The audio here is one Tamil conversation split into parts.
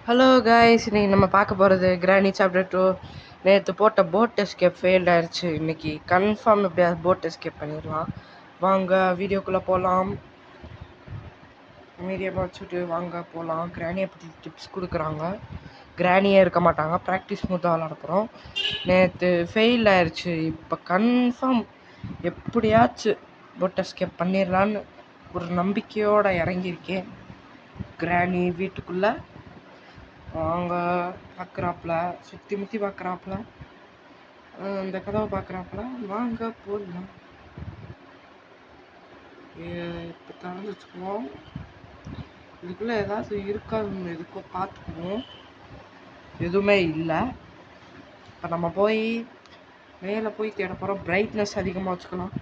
ஹலோ காய்ஸ், இன்னைக்கு நம்ம பார்க்க போகிறது கிராணி சாப்டர் 2. நேற்று போட்ட போட் எஸ்கேப் ஃபெயில்ட் ஆயிடுச்சு. இன்னைக்கு கன்ஃபார்ம் எப்படியாவது போட் எஸ்கேப் பண்ணிடலாம். வாங்க வீடியோக்குள்ளே போகலாம். மீடியமாக வச்சுட்டு வாங்க போகலாம். கிராணியை பற்றி டிப்ஸ் கொடுக்குறாங்க. கிராணியே இருக்க மாட்டாங்க, ப்ராக்டிஸ் மட்டும் விளாட போகிறோம். நேற்று ஃபெயில் ஆயிடுச்சு. இப்போ கன்ஃபார்ம் எப்படியாச்சும் போட் எஸ்கேப் பண்ணிடலான்னு ஒரு நம்பிக்கையோடு இறங்கியிருக்கேன். கிராணி வீட்டுக்குள்ளே அவங்க பார்க்குறாப்புல, சுற்றி முற்றி பார்க்குறாப்புல, இந்த கதவை பார்க்குறாப்புல. வாங்க போடலாம். இப்போ திறந்து வச்சுக்குவோம். இதுக்குள்ளே ஏதாவது இருக்கான்னு எதுக்கோ பார்த்துக்குவோம். எதுவுமே இல்லை. இப்போ நம்ம போய் மேலே போய் தேட போகிறோம். பிரைட்னஸ் அதிகமாக வச்சுக்கலாம்.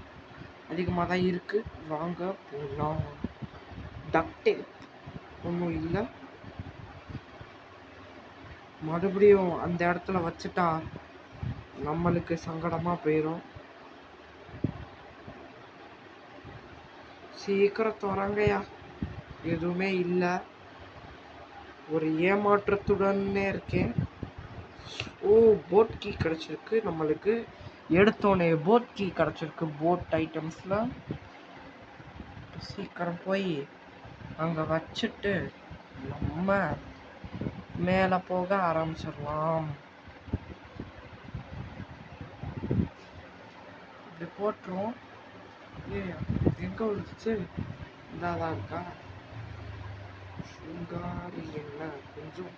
அதிகமாக தான் இருக்குது. வாங்க போடலாம். டக்டே ஒன்றும் இல்லை. மறுபடியும் அந்த இடத்துல வச்சுட்டா நம்மளுக்கு சங்கடமாக போயிடும். சீக்கிரம் தொடங்கயா. எதுவுமே இல்லை. ஒரு ஏமாற்றத்துடனே இருக்கேன். போட் கீ கிடச்சிருக்கு நம்மளுக்கு. எடுத்தோடனே போட் கீ கிடச்சிருக்கு. போட் ஐட்டம்ஸில் சீக்கிரம் போய் அங்கே வச்சுட்டு நம்ம மேலே போக ஆரம்பிச்சிடலாம். இப்படி போட்டுருவோம். எங்கே விழுந்துச்சு? இதாதான் இருக்கா? சுங்காரி என்ன கொஞ்சம்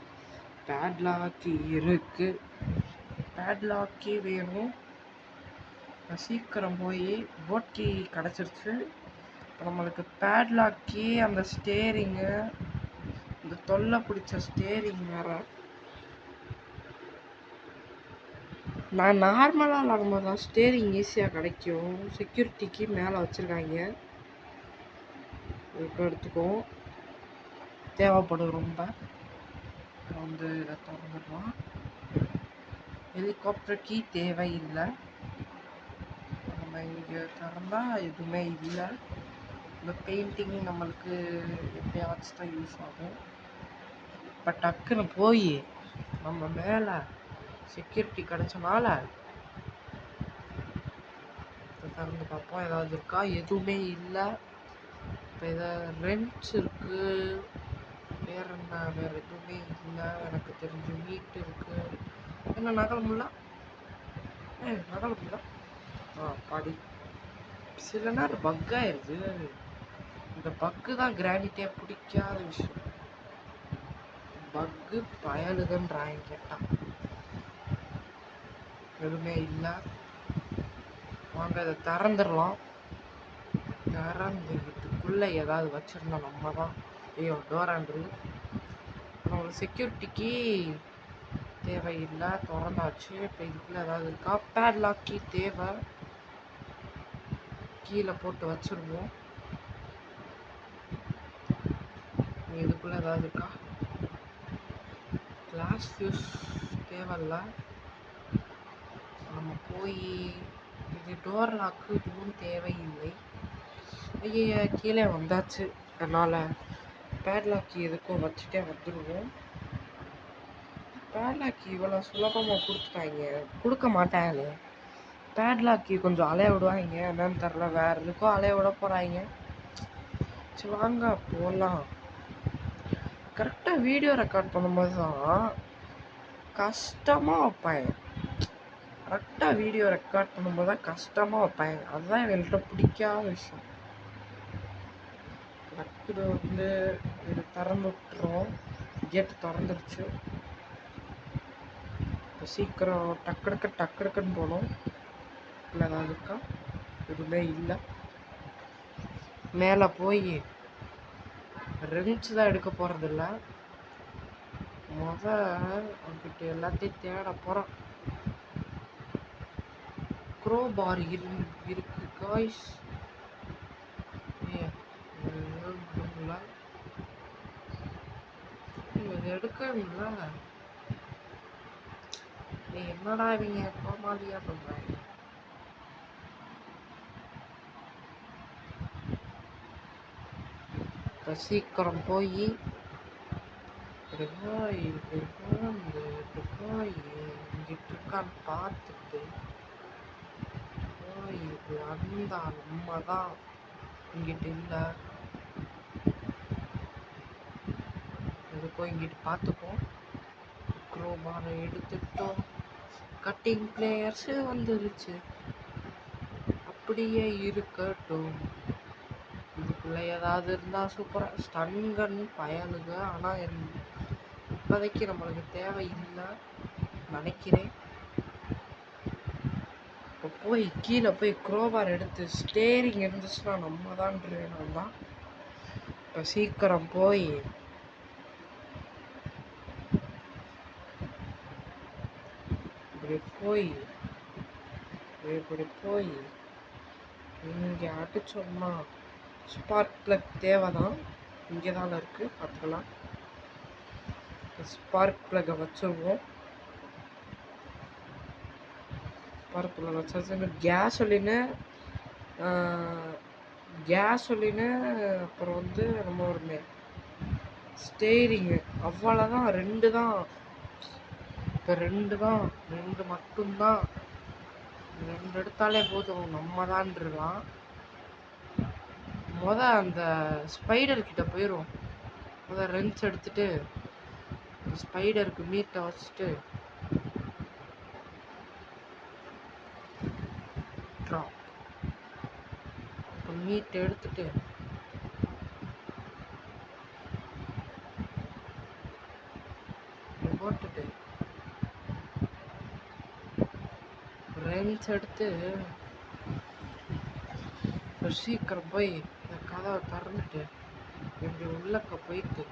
பேட்லாக்கி இருக்கு. பேட்லாக்கி வேணும். சீக்கிரம் போய் போட் கீ கிடச்சிருச்சு. நம்மளுக்கு பேட்லாக்கி, அந்த ஸ்டேரிங்கு, இந்த தொல்லை பிடிச்ச ஸ்டேரிங் வேற. நான் நார்மலாக விளாடும்போது தான் ஸ்டேரிங் ஈஸியாக கிடைக்கும். செக்யூரிட்டிக்கு மேலே வச்சுருக்காங்க. இப்போ எடுத்துக்கும் தேவைப்படும் ரொம்ப. வந்து இதை திறந்துடலாம். ஹெலிகாப்டர் கீ தேவையில்லை. நம்ம இங்கே திறந்தா எதுவுமே இல்லை. இந்த பெயிண்டிங் நம்மளுக்கு எப்பயாச்சும் தான் யூஸ் ஆகும். இப்போ டக்குன்னு போய் நம்ம மேலே செக்யூரிட்டி கிடச்சனால திறந்து பார்ப்போம். ஏதாவது இருக்கா? எதுவுமே இல்லை. இப்போ இதை ரெண்ட்ஸ் இருக்குது. வேறு என்ன? வேறு எதுவுமே இல்லை எனக்கு தெரிஞ்சு. மீட் இருக்குது. என்ன நகல முடியல? நகல முடியல. பாடி சில நேரம் பக் ஆயிடுது. இந்த பக்கு தான் கிரானிட்டே பிடிக்காத விஷயம். பக்கு பயலுதுன்றாங்க கேட்டா. எதுவுமே இல்லை. வாங்க இதை திறந்துடலாம். திறந்து இதுக்குள்ளே ஏதாவது வச்சுருந்தோம் நம்ம தான். ஐயோ, டோர் ஹேண்டில். நம்மளுக்கு செக்யூரிட்டிக்கு தேவையில்லை. திறந்தாச்சு. இப்போ இதுக்குள்ளே ஏதாவது இருக்கா? பேட்லாக் கீ தேவை. கீழே போட்டு வச்சுருவோம். இதுக்குள்ளே ஏதாவது இருக்கா? கிளாஸ் ஃபியூஸ் தேவையில்லை. நம்ம போய் இது டோர் லாக்கு இதுவும் தேவையில்லை. ஐயா, கீழே வந்தாச்சு. அதனால் பேட்லாக்கி எதுக்கும் வச்சுட்டே வந்துடுவோம். பேட்லாக்கி இவ்வளோ சுலபமாக கொடுக்க மாட்டாங்க. பேட்லாக்கி கொஞ்சம் அலைய விடுவாங்க. என்னன்னு தெரில, வேறு எதுக்கும் அலைய விட போகிறாங்க. சரி வாங்க போகலாம். கரெக்டாக வீடியோ ரெக்கார்ட் பண்ணும்போது தான் கஷ்டமாக வைப்பாங்க. கரெக்டாக வீடியோ ரெக்கார்ட் பண்ணும்போது தான் கஷ்டமாக வைப்பாங்க. அதுதான் எங்கள்கிட்ட பிடிக்காத விஷயம். இது வந்து இது திறந்து விட்டுருவோம். கேட்டு திறந்துருச்சு. இப்போ சீக்கிரம் டக்குன்னு போகணும். இல்லை ஏதாவது இருக்கா? எதுவுமே இல்லை. மேலே போய் ரெண்ட்ஸ் தான் எடுக்க போகிறதில்ல. அவங்ககிட்ட எல்லாத்தையும் தேட போகிறோம். க்ரோ பார் இருக்கு காய்ஸ். எடுக்கல. என்னடா இவங்க கோமாளியா பண்றாங்க. சீக்கிரம் போய் இப்படி போய் இப்படி வந்து இப்படி போய் இங்கிட்டு இருக்கான்னு பார்த்துட்டு போய் இப்படி வந்தா நம்ம தான் இங்கிட்டு இல்லை. இது போய் இங்கிட்டு பார்த்துப்போம். க்ரோபாரை எடுத்துட்டோம். கட்டிங் பிளேயர்ஸு வந்துருச்சு. அப்படியே இருக்கட்டும். இதுக்குள்ளே ஏதாவது இருந்தால் சூப்பராக ஸ்டன்கன் பயலுங்க. ஆனால் இப்போதைக்கு நம்மளுக்கு தேவையில்லை நினைக்கிறேன். இப்போ போய் கீழே போய் க்ரோபார் எடுத்து ஸ்டேரிங் இருந்துச்சுன்னா நம்ம தான். இப்போ சீக்கிரம் போய் இப்படி போய் இங்கே அடிச்சோம்னா ஸ்பார்க் பிளக் தேவை தான். இங்கே தான் இருக்குது, பார்த்துக்கலாம். ஸ்பார்க் பிளக்கை வச்சுருவோம். ஸ்பார்க் பிளக் வச்சாச்சு. கேஸொலின்னு அப்புறம் வந்து நம்ம ஒரு ஸ்டேரிங்கு அவ்வளோதான். ரெண்டு இப்போ ரெண்டு மட்டும்தான். ரெண்டு எடுத்தாலே போதும், நம்ம தான்லாம். அந்த ஸ்பைடர் கிட்ட போயிடும். ரென்ச் எடுத்துட்டு ஸ்பைடருக்கு மீட்டை வச்சுட்டு மீட்டை எடுத்துட்டு போட்டுட்டு ரென்ச் எடுத்து சீக்கிரம் போய் இந்த கதவை திறந்துட்டு இப்படி உள்ளக்க போயிட்டு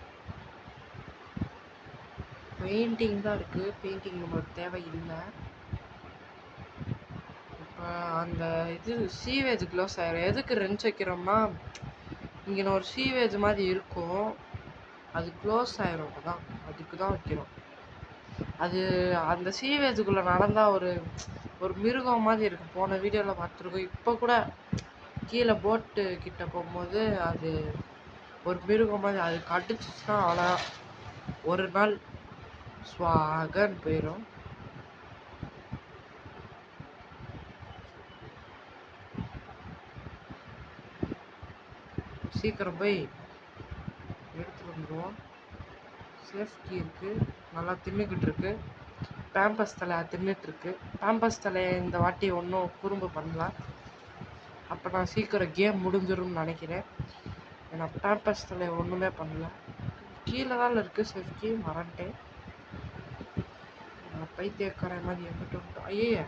பெயிண்டிங் தான் இருக்குது. பெயிண்டிங் நம்மளுக்கு தேவையில்லை. இப்போ அந்த இது சீவேஜ் க்ளோஸ் ஆயிரும். எதுக்கு ரென்ச் வைக்கிறோம்னா இங்கே ஒரு சீவேஜ் மாதிரி இருக்கும், அது க்ளோஸ் ஆயிரும். அப்போதான் அதுக்கு தான் வைக்கிறோம். அது அந்த சீவேஜுக்குள்ளே நடந்தால் ஒரு மிருகம் மாதிரி இருக்கும். போன வீடியோவில் பார்த்துருக்கோம். இப்போ கூட கீழே போட்டு கிட்ட போகும்போது அது ஒரு மிருகம் மாதிரி, அது கடிச்சிச்சுன்னா அவ்வளோ ஒரு நாள் ஸ்வாகன்னு போயிடும். சீக்கிரம் போய் எடுத்துட்டு வந்துடுவோம். சேஃப்டி இருக்குது, நல்லா தின்னுக்கிட்டு இருக்கு. பேம்பஸ் தலை தின்னுட்டுருக்கு. பேம்பஸ் தலையை இந்த வாட்டி ஒன்றும் குறும்பு பண்ணல. அப்போ நான் சீக்கிரம் கேம் முடிஞ்சிடும்னு நினைக்கிறேன். ஏன்னா பேம்பஸ் தலையை ஒன்றுமே பண்ணல. கீழே தான் இருக்குது சேஃப்டி, மறந்துட்டேன். பைத்தியக்கார மாதிரி எங்கிட்ட விட்டோம். ஐயே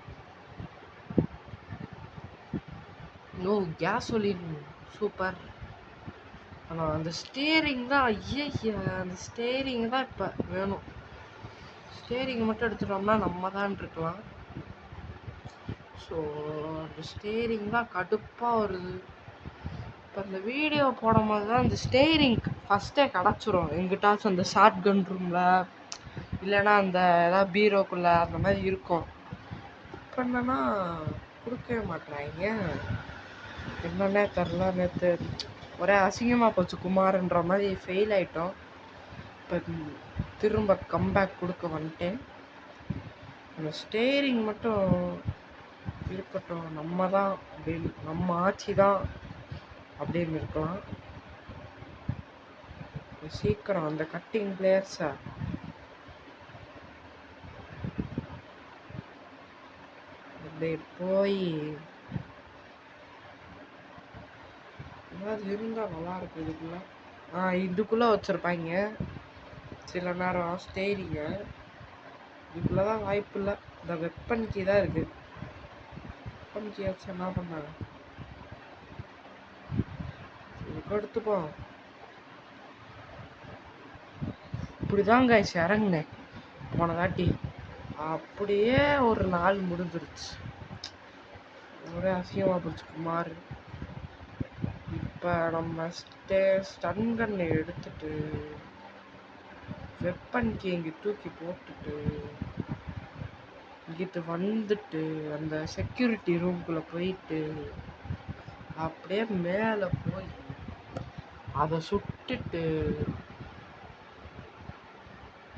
நோ கேஸோலின் சூப்பர். ஆனால் அந்த ஸ்டேரிங் தான், அந்த ஸ்டேரிங் தான் இப்போ வேணும். ஸ்டேரிங் மட்டும் எடுத்துட்டோம்னா நம்ம தான் இருக்கலாம். ஸோ அந்த ஸ்டேரிங் தான் கடுப்பாக வருது. இப்போ இந்த வீடியோ போடும்போது தான் இந்த ஸ்டேரிங் ஃபஸ்ட்டே கிடச்சிரும். எங்கிட்டாச்சும் அந்த ஷார்ட் கன் ரூமில் இல்லைன்னா அந்த ஏதாவது பீரோக்குள்ளே அந்த மாதிரி இருக்கும். இப்போ என்னன்னா கொடுக்கவே மாட்டேறாங்க. என்னன்னே தெரில. நேற்று ஒரே அசிங்கமாக போச்சு. குமார்ன்ற மாதிரி ஃபெயில் ஆகிட்டோம். இப்போ திரும்ப கம்பேக் கொடுக்க வந்துட்டேன். அந்த ஸ்டேரிங் மட்டும் இருக்கட்டும், நம்ம தான் அப்படின்னு, நம்ம ஆட்சி தான் அப்படின்னு இருக்கலாம். சீக்கிரம் அந்த கட்டிங் பிளேயர்ஸை அப்படியே போய் ஏதாவது இருந்தால் நல்லாயிருக்கும். இதுக்குள்ளே வச்சுருப்பாங்க சில நேரம் ஸ்டேரிங்க. இதுக்குள்ளே தான் வாய்ப்பு இல்லை. இந்த வெப்பன் கீ தான் இருக்குது. வெப்பன் கீ வச்சு என்ன பண்ணாங்க, இதுக்கு எடுத்துப்போம். இப்படிதான் கைஸ் இறங்குனேன் போன தாட்டி. அப்படியே ஒரு நாள் முடிஞ்சிருச்சு. ஒரே அசிங்கமாக போச்சு குமார். இப்போ நம்ம ஸ்டன்கன்னை எடுத்துட்டு வெப்பன் கீ இங்கே தூக்கி போட்டுட்டு இங்கிட்டு வந்துட்டு அந்த செக்யூரிட்டி ரூம்குள்ளே போயிட்டு அப்படியே மேலே போய் அதை சுட்டுட்டு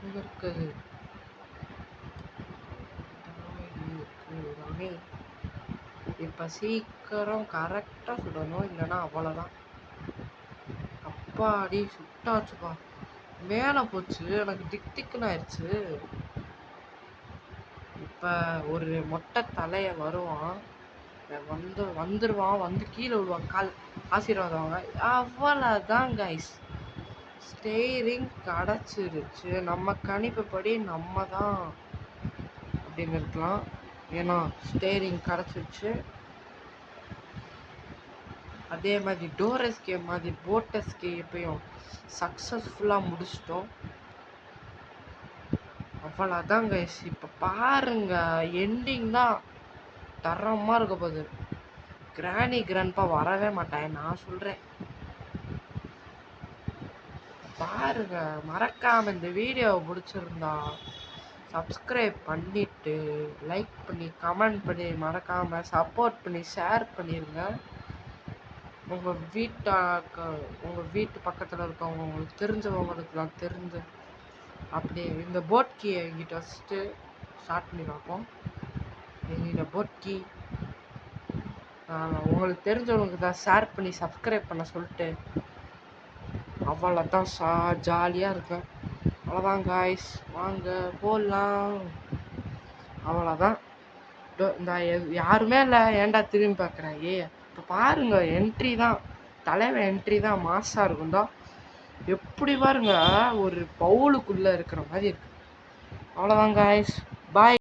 இருக்குது இப்போ சீக்கிரம் கரெக்டாக சுடணும், இல்லைன்னா அவ்வளோதான். அப்பாடி சுட்டாச்சுப்பா, மேலே போச்சு, எனக்கு திக் திக்குன்னு ஆயிடுச்சு. இப்போ ஒரு மொட்டை தலையை வருவான், வந்துடுவான், வந்து கீழே விடுவான், கால் ஆசீர்வாதம் வாங்க, அவ்வளோதான் கைஸ். ஸ்டேரிங் கிடச்சிருச்சு. நம்ம கணிப்புப்படி நம்ம தான் அப்படின்னு இருக்கலாம், ஏன்னா ஸ்டேரிங் கிடச்சிருச்சு. அதே மாதிரி டோர் எஸ்கேப் மாதிரி போட் எஸ்கேப்பையும் சக்ஸஸ்ஃபுல்லாக முடிச்சிட்டோம். அவ்வளோதான் கைஸ். இப்போ பாருங்க, எண்டிங் தான் தரமாக இருக்க போகுது. கிராணி கிராண்ட்பா வரவே மாட்டேன் நான் சொல்கிறேன். பாருங்க, மறக்காமல் இந்த வீடியோவை பிடிச்சிருந்தா சப்ஸ்கிரைப் பண்ணிவிட்டு லைக் பண்ணி கமெண்ட் பண்ணி மறக்காமல் சப்போர்ட் பண்ணி ஷேர் பண்ணிடுங்க. உங்கள் வீட்டு பக்கத்தில் இருக்கவங்க, உங்களுக்கு தெரிஞ்சவங்களுக்குலாம் தெரிஞ்சு அப்படி இந்த போட் கீயை எங்கிட்ட வச்சுட்டு ஸ்டார்ட் பண்ணி பார்ப்போம். எங்கிட்ட போட் கீ உங்களுக்கு தெரிஞ்சவங்களுக்கு தான் ஷேர் பண்ணி சப்ஸ்கிரைப் பண்ண சொல்லிட்டு அவ்வளோதான். ஜாலியாக இருக்கேன். அவ்வளோதான் காய்ஸ், வாங்க போடலாம். அவ்வளோதான். இந்த யாருமே இல்லை, ஏன்டா திரும்பி பார்க்குறேன். இப்போ பாருங்க, என்ட்ரி தான், தலைவன் என்ட்ரி தான் மாசாக இருக்கும் தான். எப்படி பாருங்க, ஒரு பவுலுக்குள்ளே இருக்கிற மாதிரி இருக்கு. அவ்வளோதான் காய்ஸ், பாய்.